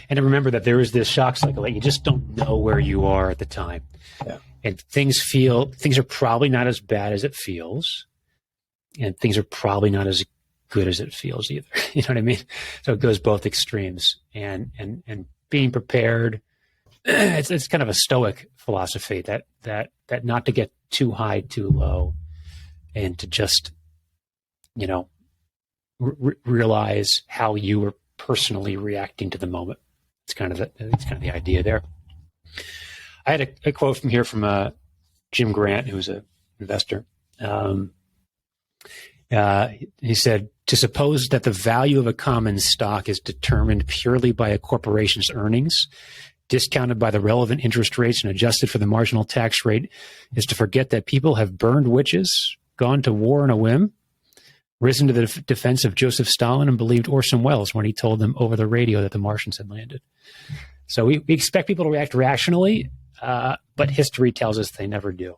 and to remember that there is this shock cycle that you just don't know where you are at the time. Yeah. And things are probably not as bad as it feels. And things are probably not as good as it feels either. You know what I mean? So it goes both extremes, and being prepared. It's kind of a stoic philosophy that not to get too high, too low, and to just, realize how you were personally reacting to the moment. It's kind of the idea there. I had a quote from Jim Grant, who's an investor. He said, "To suppose that the value of a common stock is determined purely by a corporation's earnings, discounted by the relevant interest rates and adjusted for the marginal tax rate, is to forget that people have burned witches, gone to war on a whim, risen to the defense of Joseph Stalin, and believed Orson Welles when he told them over the radio that the Martians had landed." So we expect people to react rationally, but history tells us they never do.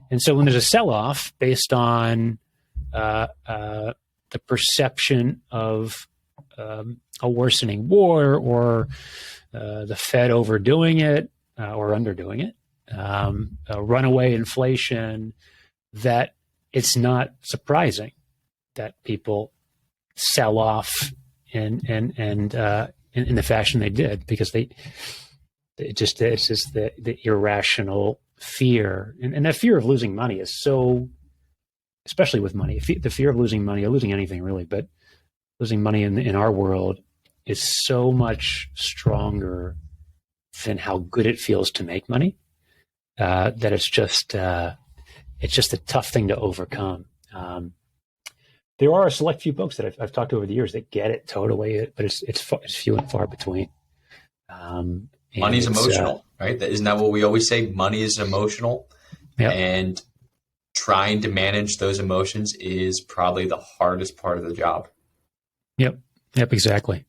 And so when there's a sell-off based on the perception of a worsening war, or the Fed overdoing it or underdoing it, runaway inflation, that it's not surprising that people sell off in the fashion they did, because it's just the irrational fear, and that fear of losing money is so, especially with money, the fear of losing money, or losing anything really, but losing money in our world is so much stronger than how good it feels to make money, that it's just a tough thing to overcome. There are a select few folks that I've talked to over the years that get it totally, but it's few and far between. Money's emotional, right? Isn't that what we always say? Money is emotional. Yep. And trying to manage those emotions is probably the hardest part of the job. Yep, exactly.